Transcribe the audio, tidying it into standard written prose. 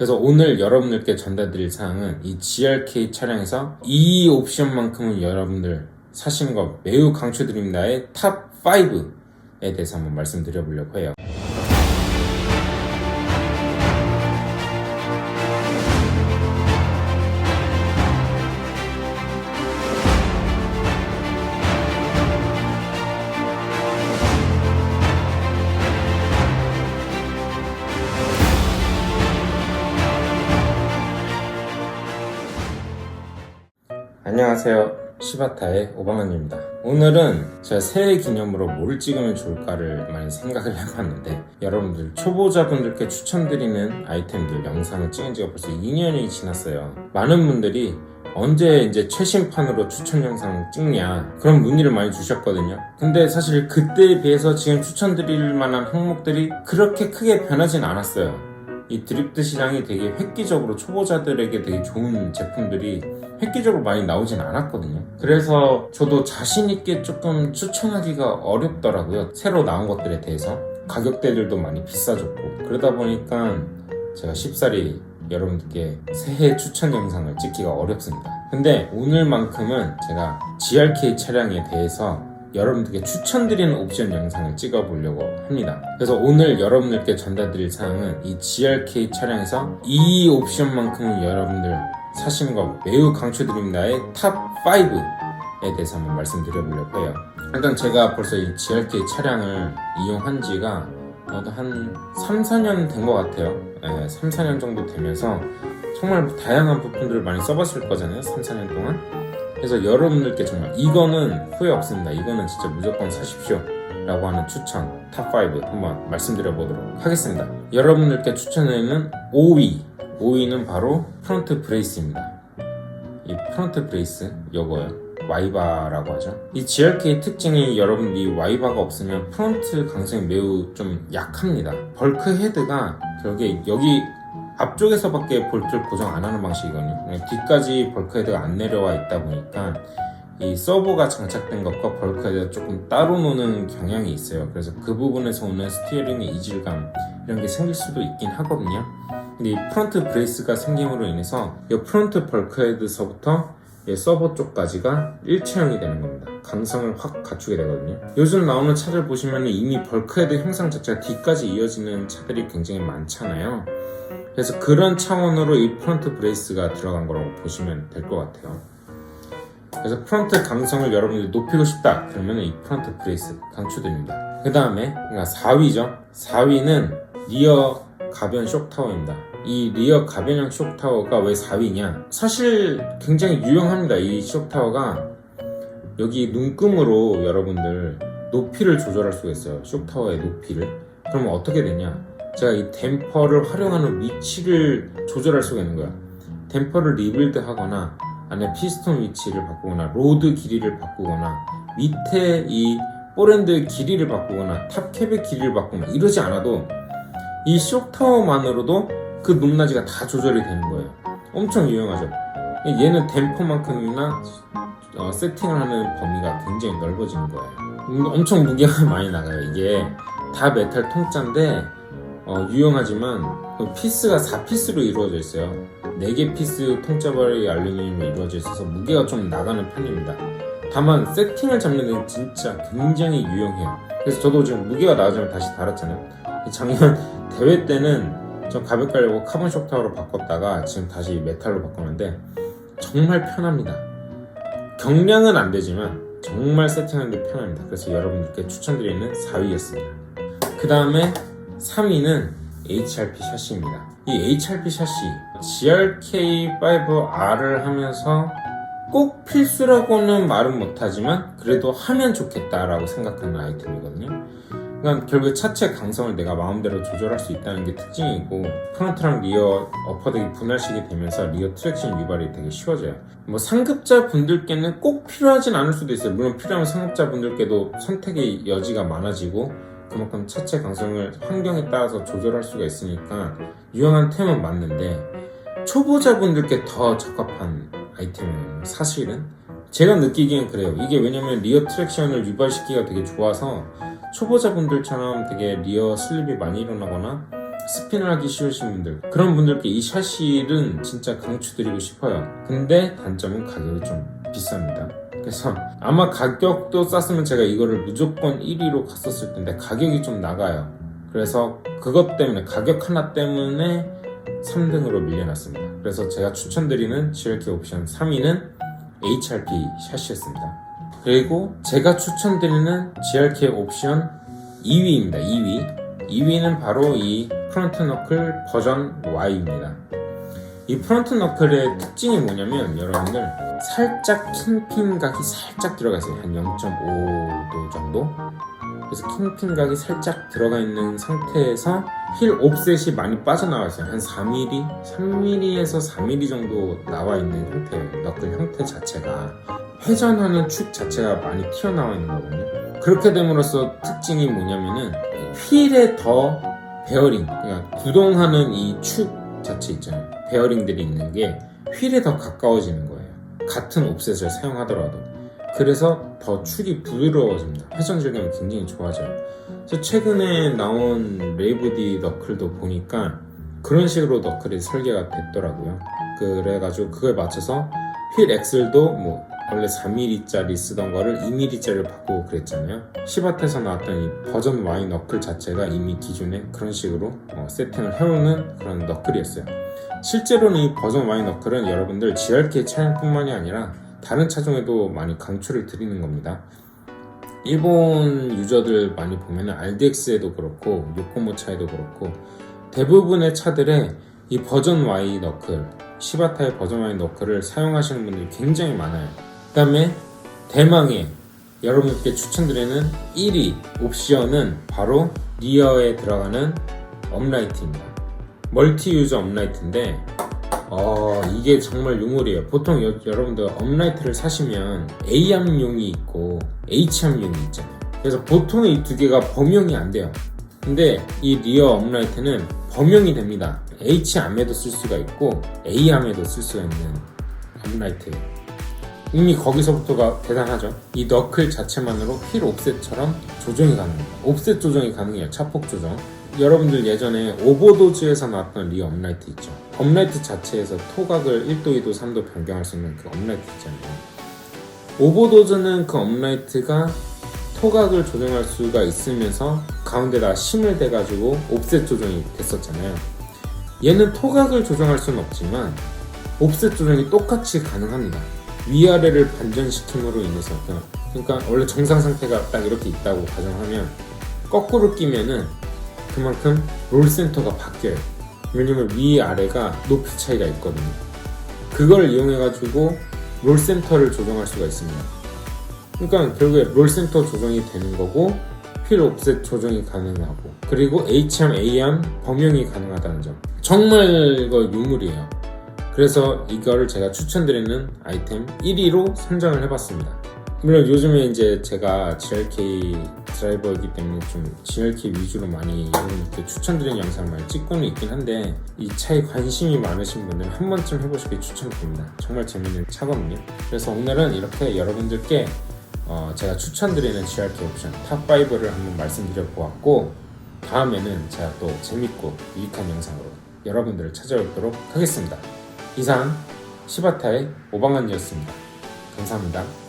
그래서 오늘 여러분들께 전달드릴 사항은 이 GRK 차량에서 이 옵션만큼은 여러분들 사시는 거 매우 강추드립니다의 탑 5에 대해서 한번 말씀드려보려고 해요. 안녕하세요, 시바타의 오방원입니다. 오늘은 제가 새해 기념으로 뭘 찍으면 좋을까를 많이 생각을 해봤는데, 여러분들 초보자분들께 추천드리는 아이템들 영상을 찍은 지가 벌써 2년이 지났어요. 많은 분들이 언제 이제 최신판으로 추천 영상을 찍냐, 그런 문의를 많이 주셨거든요. 근데 사실 그때에 비해서 지금 추천드릴 만한 항목들이 그렇게 크게 변하진 않았어요. 이 드리프트 시장이 되게 획기적으로 초보자들에게 되게 좋은 제품들이 획기적으로 많이 나오진 않았거든요. 그래서 저도 자신있게 조금 추천하기가 어렵더라고요. 새로 나온 것들에 대해서. 가격대들도 많이 비싸졌고, 그러다 보니까 제가 쉽사리 여러분들께 새해 추천 영상을 찍기가 어렵습니다. 근데 오늘만큼은 제가 GRK 차량에 대해서 여러분들께 추천드리는 옵션 영상을 찍어보려고 합니다. 그래서 오늘 여러분들께 전달드릴 사항은 이 GRK 차량에서 이 옵션만큼은 여러분들 사시는 거 매우 강추드립니다의 탑 5에 대해서 한번 말씀드려보려고 해요. 일단 제가 벌써 이 GRK 차량을 이용한 지가 한 3, 4년 된 것 같아요. 3, 4년 정도 되면서 정말 다양한 부품들을 많이 써봤을 거잖아요, 3, 4년 동안. 그래서 여러분들께 정말 이거는 후회 없습니다. 이거는 진짜 무조건 사십시오 라고 하는 추천 탑 5 한번 말씀드려 보도록 하겠습니다. 여러분들께 추천드리는 5위는 바로 프론트 브레이스입니다. 이 프론트 브레이스 요거요, 와이바라고 하죠. 이 GRK 특징이 여러분들이 와이바가 없으면 프론트 강성이 매우 좀 약합니다. 벌크 헤드가 결국에 여기 앞쪽에서밖에 볼트를 고정 안 하는 방식이거든요. 뒤까지 벌크헤드가 안 내려와 있다 보니까 이 서버가 장착된 것과 벌크헤드가 조금 따로 노는 경향이 있어요. 그래서 그 부분에서 오는 스티어링의 이질감 이런 게 생길 수도 있긴 하거든요. 근데 이 프론트 브레이스가 생김으로 인해서 이 프론트 벌크헤드서부터 이 서버 쪽까지가 일체형이 되는 겁니다. 강성을 확 갖추게 되거든요. 요즘 나오는 차들 보시면 이미 벌크헤드 형상 자체가 뒤까지 이어지는 차들이 굉장히 많잖아요. 그래서 그런 차원으로 이 프론트 브레이스가 들어간 거라고 보시면 될 것 같아요. 그래서 프론트 강성을 여러분들이 높이고 싶다 그러면 이 프론트 브레이스 강추드립니다. 그 다음에 4위죠. 4위는 리어 가변 쇼크타워입니다. 이 리어 가변형 쇼크타워가 왜 4위냐, 사실 굉장히 유용합니다. 이 쇼크타워가 여기 눈금으로 여러분들 높이를 조절할 수가 있어요. 쇼크타워의 높이를. 그러면 어떻게 되냐, 제가 이 댐퍼를 활용하는 위치를 조절할 수가 있는 거야. 댐퍼를 리빌드 하거나 안에 피스톤 위치를 바꾸거나 로드 길이를 바꾸거나 밑에 이 볼엔드 길이를 바꾸거나 탑캡의 길이를 바꾸거나 이러지 않아도 이 쇼크타워만으로도 그 높낮이가 다 조절이 되는 거예요. 엄청 유용하죠. 얘는 댐퍼만큼이나 세팅을 하는 범위가 굉장히 넓어지는 거예요. 엄청 무게가 많이 나가요. 이게 다 메탈 통짜인데 유용하지만 피스가 4피스로 이루어져 있어요. 4개 피스 통짜발의 알루미늄으로 이루어져 있어서 무게가 좀 나가는 편입니다. 다만 세팅을 잡는 데는 진짜 굉장히 유용해요. 그래서 저도 지금 무게가 나가지면 다시 달았잖아요. 작년 대회 때는 좀 가볍게 하려고 카본 쇼크타워로 바꿨다가 지금 다시 메탈로 바꿨는데 정말 편합니다. 경량은 안 되지만 정말 세팅하는 데 편합니다. 그래서 여러분들께 추천드리는 4위였습니다. 그 다음에 3위는 HRP 샤시입니다. 이 HRP 샤시 GRK5R을 하면서 꼭 필수라고는 말은 못하지만 그래도 하면 좋겠다라고 생각하는 아이템이거든요. 그러니까 결국 차체 강성을 내가 마음대로 조절할 수 있다는 게 특징이고, 프론트랑 리어 어퍼덱이 분할식이 되면서 리어 트랙션 유발이 되게 쉬워져요. 뭐 상급자 분들께는 꼭 필요하진 않을 수도 있어요. 물론 필요하면 상급자 분들께도 선택의 여지가 많아지고 그만큼 차체 강성을 환경에 따라서 조절할 수가 있으니까 유용한 템은 맞는데, 초보자분들께 더 적합한 아이템은 사실은 제가 느끼기엔 그래요. 이게 왜냐면 리어 트랙션을 유발시키기가 되게 좋아서 초보자분들처럼 되게 리어 슬립이 많이 일어나거나 스핀을 하기 쉬우신 분들, 그런 분들께 이 샤실은 진짜 강추드리고 싶어요. 근데 단점은 가격이 좀 비쌉니다. 그래서 아마 가격도 쌌으면 제가 이거를 무조건 1위로 갔었을 텐데 가격이 좀 나가요. 그래서 그것 때문에, 가격 하나 때문에 3등으로 밀려났습니다. 그래서 제가 추천드리는 GLK 옵션 3위는 HRP 샤시였습니다. 그리고 제가 추천드리는 GLK 옵션 2위입니다. 2위는 바로 이 프론트 너클 버전 Y입니다. 이 프론트 너클의 특징이 뭐냐면, 여러분들 살짝 킹핀각이 살짝 들어가 있어요. 한 0.5도 정도. 그래서 킹핀각이 살짝 들어가 있는 상태에서 힐 옵셋이 많이 빠져나와 있어요. 한 4mm, 3mm에서 4mm 정도 나와 있는 형태예요. 너클 형태 자체가. 회전하는 축 자체가 많이 튀어나와 있는 거거든요. 그렇게 됨으로써 특징이 뭐냐면은 휠에 더 베어링, 그러니까 구동하는 이 축 자체 있잖아요. 베어링들이 있는 게 휠에 더 가까워지는 거예요. 같은 옵셋을 사용하더라도. 그래서 더 축이 부드러워집니다. 회전 질감이 굉장히 좋아져요. 그래서 최근에 나온 레이브디 너클도 보니까 그런 식으로 너클이 설계가 됐더라고요. 그래가지고 그거에 맞춰서 휠 엑셀도 뭐 원래 4mm짜리 쓰던 거를 2mm짜리를 바꾸고 그랬잖아요. 시바타에서 나왔던 이 버전 Y 너클 자체가 이미 기존에 그런 식으로 세팅을 해오는 그런 너클이었어요. 실제로는 이 버전 Y 너클은 여러분들 GLK 차량뿐만이 아니라 다른 차종에도 많이 강추를 드리는 겁니다. 일본 유저들 많이 보면 RDX에도 그렇고 요코모차에도 그렇고 대부분의 차들에 이 버전 Y 너클, 시바타의 버전 Y 너클을 사용하시는 분들이 굉장히 많아요. 그 다음에 대망의 여러분께 추천드리는 1위 옵션은 바로 리어에 들어가는 업라이트입니다. 멀티 유저 업라이트인데 이게 정말 유물이에요. 보통 여러분들 업라이트를 사시면 A암용이 있고 H암용이 있잖아요. 그래서 보통 이 두 개가 범용이 안 돼요. 근데 이 리어 업라이트는 범용이 됩니다. H암에도 쓸 수가 있고 A암에도 쓸 수가 있는 업라이트예요. 이미 거기서부터가 대단하죠. 이 너클 자체만으로 휠 옵셋처럼 조정이 가능합니다. 옵셋 조정이 가능해요. 차폭 조정. 여러분들 예전에 오버도즈에서 나왔던 리어 업라이트 있죠. 업라이트 자체에서 토각을 1도, 2도, 3도 변경할 수 있는 그 업라이트 있잖아요. 오버도즈는 그 업라이트가 토각을 조정할 수가 있으면서 가운데다 심을 대가지고 옵셋 조정이 됐었잖아요. 얘는 토각을 조정할 수는 없지만 옵셋 조정이 똑같이 가능합니다. 위아래를 반전시킴으로 인해서, 그러니까 원래 정상 상태가 딱 이렇게 있다고 가정하면 거꾸로 끼면은 그만큼 롤 센터가 바뀌어요. 왜냐면 위아래가 높이 차이가 있거든요. 그걸 이용해가지고 롤 센터를 조정할 수가 있습니다. 그러니까 결국에 롤 센터 조정이 되는 거고 휠 옵셋 조정이 가능하고, 그리고 H암, A암 범용이 가능하다는 점. 정말 이거 유물이에요. 그래서 이거를 제가 추천드리는 아이템 1위로 선정을 해봤습니다. 물론 요즘에 이제 제가 GLK 드라이버이기 때문에 좀 GLK 위주로 많이 여러분께 추천드리는 영상을 많이 찍고는 있긴 한데, 이 차에 관심이 많으신 분들은 한 번쯤 해보시길 추천드립니다. 정말 재밌는 차거든요. 그래서 오늘은 이렇게 여러분들께 제가 추천드리는 GLK 옵션 탑5를 한번 말씀드려 보았고, 다음에는 제가 또 재밌고 유익한 영상으로 여러분들을 찾아뵙도록 하겠습니다. 이상 시바타의 오방환이었습니다. 감사합니다.